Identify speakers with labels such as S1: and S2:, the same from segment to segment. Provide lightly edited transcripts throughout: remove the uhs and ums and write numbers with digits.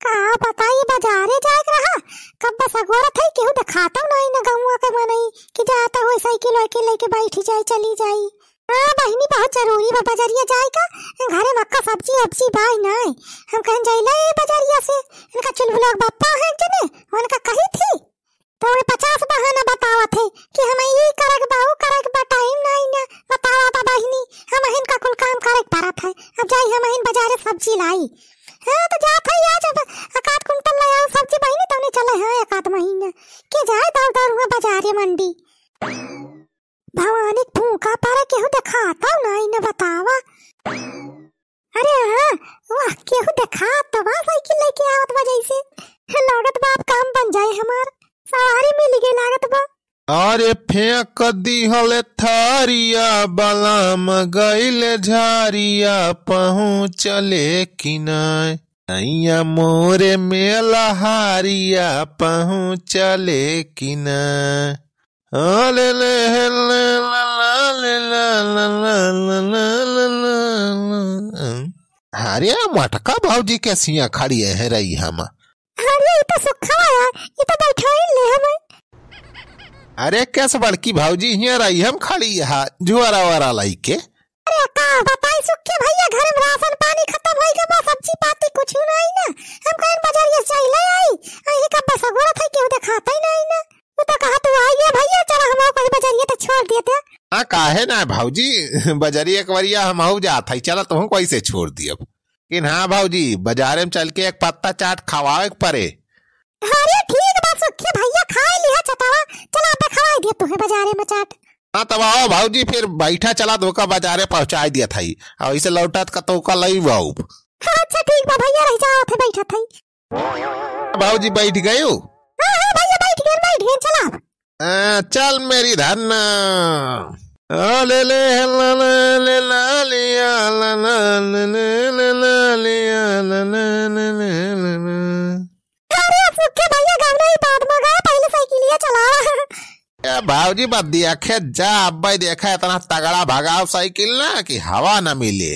S1: का बताइए बाजारे जाए रहा कब बस अगोरा था केहू दिखाता नहीं न गौवा के मनई कि जाता हो साइकिल वाइकिल लेके बैठ जाए चली जाई। हां बहिनी बहुत जरूरी बा बाजारिया जाए का घरे मक्का सब्जी अब्जी बाई नहीं हम कहन जाइला ए बाजारिया से इनका चुलबुला बापा है जने उनका कही थी तो 50 बहाना बतावत है कि हम ये करक बाऊ करक बा टाइम नहीं ना बतावा बा बहिनी हम इनका कुल काम करक परत है अब जाई हम इन बाजारे सब्जी लाई। हां तो जात है आज अब एकाध कुंटल ले आओ सब्जी बहिनी तने चले है एकाध महीना के जाए दौड़ दौड़ हुआ बाजारे मंडी भवानी भूखा पारे केहू दिखाता नहीं ना बतावा। अरे हां वाह केहू दिखाता बा साइकिल लेके आवत वजह से लागत बाप काम बन जाए हमार सवारी मिल गई लागत बा।
S2: अरे फेंक दी हले थारिया बलाम गईले झारिया पहुँचले किनाय नैया मोरे मेला हारिया पहुँचले किनाय ले ले ले ला ले ला ला ला ला। अरे मटका भाऊजी के सिया खड़ी है रही हम।
S1: अरे ये तो सुखा है ये तो बैठा ही ले हमें।
S2: अरे कैसे बड़की भाऊजी हियर आई हम खड़ी है जुआरा वारा लाई के।
S1: अरे का बताई सुखे भैया घर में राशन पानी खत्म होई गया बस सब्जी पाती कुछ नहीं ना हम कहीं बाजारिया से ले आई का बस गोरा था केहू दिखाता ही नहीं ना वो तो कहा तू आई है भैया चलो हम कोई बाजारिया तो छोड़ दिए थे।
S2: हां काहे ना भाऊजी बाजारिया एक बारिया हम हो जात है चलो तुम कैसे छोड़ दिए किन। हां भाऊजी बाजारे में चल के एक पत्ता चाट खवावे परे।
S1: अरे ठीक बा सुखे भैया खाए लिया चटावा चला पे खवाई दिया तुम्हें बाजारे में चाट।
S2: हाँ तब आओ भाऊजी फिर बैठा चला धोखा बाजारे पहुंचा दिया था और इसे लौटत का तो लई बाऊ।
S1: अच्छा ठीक बा भैया रह जाओ थे बैठा था
S2: भाऊजी बैठ गए हो।
S1: हां भैया बैठ गए चला
S2: चल मेरी धन ले ले ला ला ले ला लिया ला ला ले ले ला लिया ला ला ले।
S1: अरे सुखे भैया गावना ही बाद में गए पहले साइकिलिया चला।
S2: भाऊजी बात देखे जा अब देखा इतना तगड़ा भगाओ साइकिल ना कि हवा न मिले।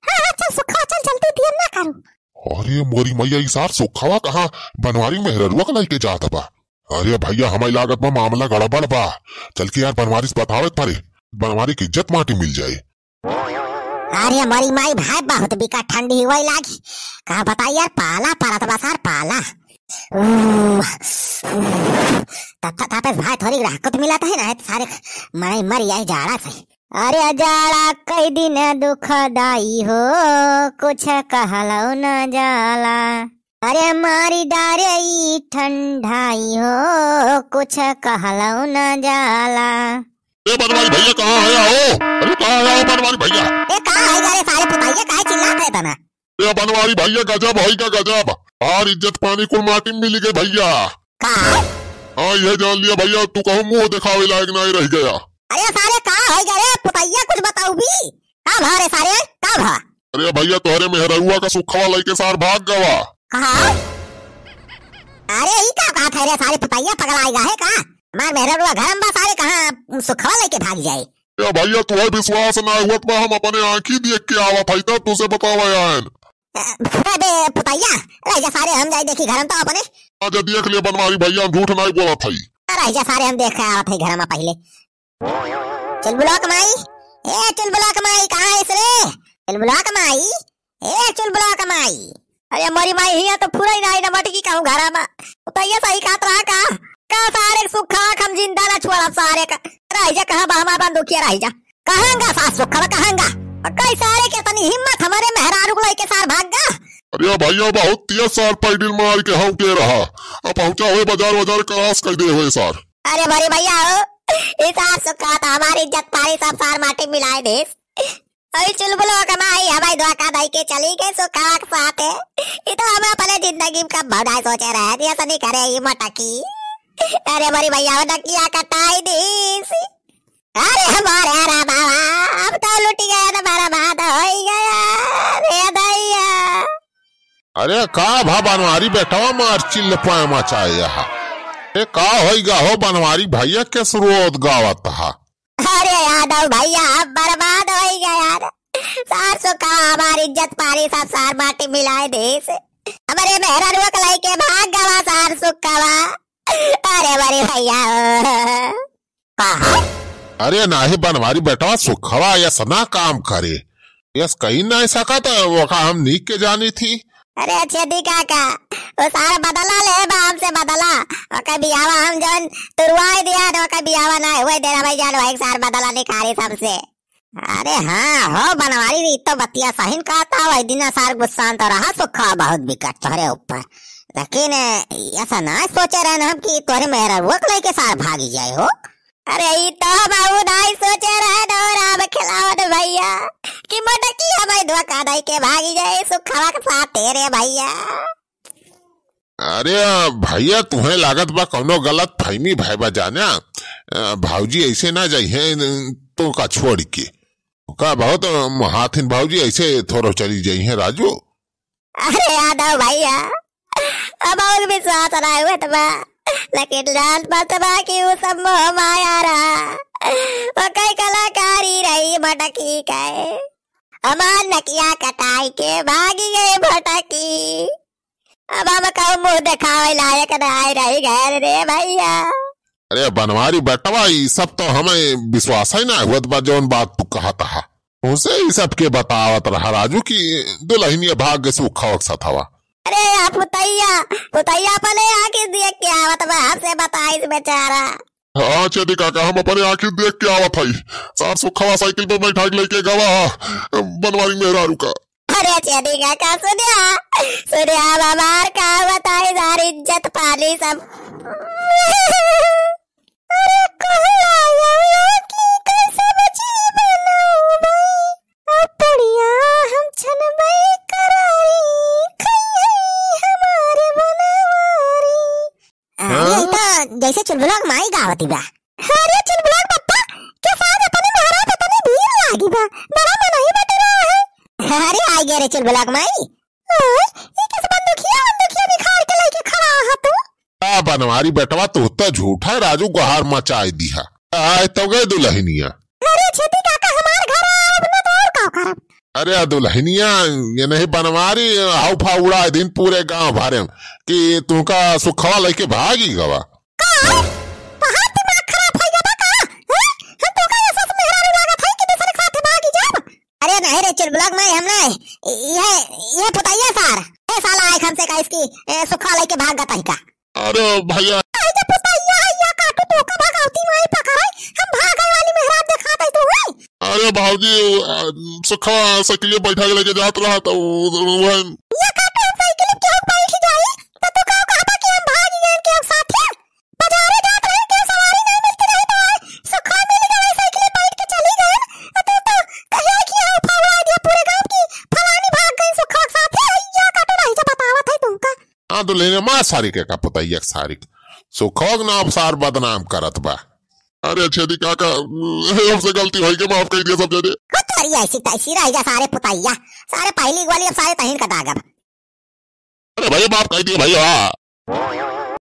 S1: हाँ चल सुखा चल जल्दी देर ना करो।
S3: अरे मोरी मैया सार सुखावा कहाँ बनवारी में हेरुआ का लेके जाता बा। अरे भैया हमारी लागत में मामला गड़बड़ बा चल के यार बनवारी से बतावे थारे बनवारी की इज्जत माटी मिल जाए।
S1: अरे मरी माई भाई बहुत बिका ठंडी हुई लागी कहा बताई यार पाला परत बा सार पाला तब भाई थोड़ी राहत मिला है ना सारे मरे मर जाए जाड़ा से। अरे जाड़ा कई दिन दुखदाई हो कुछ कहलो न जाला अरे मारी डारे ठंडाई हो कुछ कहलो न जाला।
S3: बनवारी भैया कहाँ है आओ। अरे कहाँ है बनवारी भैया
S1: कहाँ है अरे सारे पुताइया काहे चिल्लाते तना।
S3: बनवारी भैया गजब है का गजब और इज्जत पानी कुल माटी मिल गए भैया। हाँ ये जान लिया भैया तू कहूँ मुँह दिखावे लायक नहीं रह गया।
S1: अरे सारे कहाँ है गए पुताइया कुछ बताओ भी कहाँ भारे सारे कहाँ भा।
S3: अरे भैया तुम्हारे मेहरुआ का सुखवा लेके सार भाग गवा।
S1: कहाँ अरे ये क्या कहा था रे सारे पुताइया पगलाएगा है कहाँ हमार मेहरुआ घर में सारे कहाँ सुखवा लेके भाग जाए।
S3: भैया तुम्हें विश्वास ना हुआ तो हम अपने आँखी देख के आवा था तब तुझे बतावा यार।
S1: पुताइया रह सारे हम जाए देखी घर में तो अपने
S3: आज देख लिया बनवारी भैया झूठ नहीं बोला था
S1: रह सारे हम देख आवा थे घर में पहले। चुलबुला कमाई ए चुलबुला कमाई कहाँ है रे चुलबुला कमाई ए चुलबुला कमाई। अरे मरी माई हिया तो पूरा ही नहीं मटकी कहूँ घर में पुताइया सही कात रहा का सारे सुखा हम जिंदा ना छोड़ा सारे का रह जा कहाँ बाहमा बंदूकिया रह जा कहाँगा सास सुखा कहाँगा कई सारे के तनी हिम्मत हमारे मेहरारू को लेके सार भाग गा।
S3: अरे भैया बहुत 30 साल पैडिल मार के हम के रहा अब पहुंचा हुए बाजार बाजार क्रॉस कर दे हुए सार।
S1: अरे बड़े भैया इस सार सुखा था हमारी इज्जत पारी सब सार माटी मिलाए देश अरे चुलबुलो कमाई हमारी धोखा दाई के चली गई सुखा के साथ है ये तो हम अपने जिंदगी का भलाई सोचे रहे थे ऐसा नहीं करे ये मटकी। अरे बड़ी भैया नकिया कटाई दी। अरे हमारे बाबा अब तो लुट गया तो मेरा बात हो गया रे दैया।
S2: अरे का भा बनवारी बेटा मार चिल्ल पाए मचाए यहाँ ए का होइगा हो बनवारी भैया के स्रोत गावत हा।
S1: अरे यादव भैया अब बर्बाद हो गया यार सार सुखा हमारी इज्जत पारी सब सार माटी मिलाए देश हमारे मेहरा कलाई के भाग गवा सार सुखवा। अरे बड़े भैया
S3: अरे नाही बनवारी बेटवा सुखवा या सना काम करे यस कहीं ना ऐसा का तो वो का हम नीक के जानी थी।
S1: अरे छेदी काका वो सारा बदला ले बाम से बदला ओके बियावा हम जन तुरवाई दिया न ओके बियावा ना हुए देना भाई जान भाई सार बदला निकाली सबसे। अरे हाँ हो बनवारी री तो बतिया सहीन कहता वही दिन सार गुस्सा तो रहा सुखा बहुत बिकट तोरे ऊपर लेकिन ऐसा ना सोचे रहना हम कि तोरे मेहरा वो कलाई के सार भागी जाए हो। अरे ये तो बाबू दाई सोचे रहे डोरा में खिलावत भैया कि मोटकी हमारी धोखा दाई के भागी जाए सुखवा के साथ तेरे भैया।
S3: अरे भैया तुम्हें लागत बा कौनो गलत फहमी भाई बा जाना भाऊजी ऐसे ना जाइए तो का छोड़ के का बहुत हाथिन भाऊजी ऐसे थोड़ा चली जाइए है राजू।
S1: अरे यादव भैया अब और विश्वास रहा हुआ तबा लेकिन जान पतबा की वो सब मोह माया रहा वो कई कलाकारी रही भटकी कहे अमान नकिया कटाई के भागी गए भटकी। अब हम कहूँ मुँह दिखावे लायक नहीं रही गए रे भैया।
S3: अरे बनवारी बेटवा ये सब तो हमें विश्वास ही ना हुआ बा जौन बात तू कहा था उसे ही सबके बतावत रहा राजू की दुल्हनिया भाग्य से उखावक सा था।
S1: अरे पुतैया पले आके देख के आवत बा हमसे बताइस बेचारा।
S3: हाँ चेदी काका हम अपने आखिर देख के आवत हई सार सुखवा साइकिल पर बैठा के लेके गवा बनवारी मेहरारू का।
S1: अरे चेदी काका सुनिया हमार का बताई सारी इज्जत पाली सब। अरे कहला की कैसे बची बनाऊ भाई अब बढ़िया हम छनबई करारी हमारे बनवारी। अरे तो जैसे चुलबुलाक माई गावती बा। अरे चुलबुलाक पप्पा के साथ अपने महाराज पता नहीं भीड़ लागी बा बड़ा मन ही बट रहा है। अरे आई गए रे चुलबुलाक माई ये किस बंदूकिया निखार के लेके खड़ा है तू।
S3: बनवारी बेटवा तू तो झूठा राजू गुहार मचाई दिया आए तो गए दुल्हनिया।
S1: अरे छेती काका हमार घर अब न तो और का करब।
S3: अरे दुल्हनिया ये नहीं बनवारी हाउ फा उड़ा दिन पूरे गांव भरे कि तुमका सुखवा लेके भागी गवा।
S1: अरे नहीं रे चुलबुलाक में हमने ये पुतैया सार ए साला आए हमसे का इसकी सुखवा लेके भाग गता ही का।
S3: अरे भैया
S1: पुतैया या काटू तो का भागौती माई पकड़ाई हम भागे वाली मेहराब दिखाते तो हुई।
S3: अरे भाऊजी सुखवा साइकिल बैठा के लेके जात रहा तो
S1: या काटू हम साइकिल पे हम बैठ जाई तो तू कहा कि हम भाग गए के साथ है बाजारे जात रहे के सवारी नहीं मिलती रही तो सुखवा मिल गई साइकिल बैठ के चली गए तो कहिया कि हम फौड़ा दिया पूरे गांव की फलानी भाग गई सुखवा के साथ है या काटू नहीं जो बतावत है तुमका।
S3: हाँ दुल्हनिया माँ सारी के का पुतैया सारी सुखोग नाम सार बदनाम करत बा। अरे छेदी काका हमसे गलती होई के माफ कर दिया सब जने।
S1: तोरी ऐसी तैसी रह जा सारे पुतैया सारे पहली वाली अब सारे तहीन का दागब।
S3: अरे भैया माफ कर दिया भैया।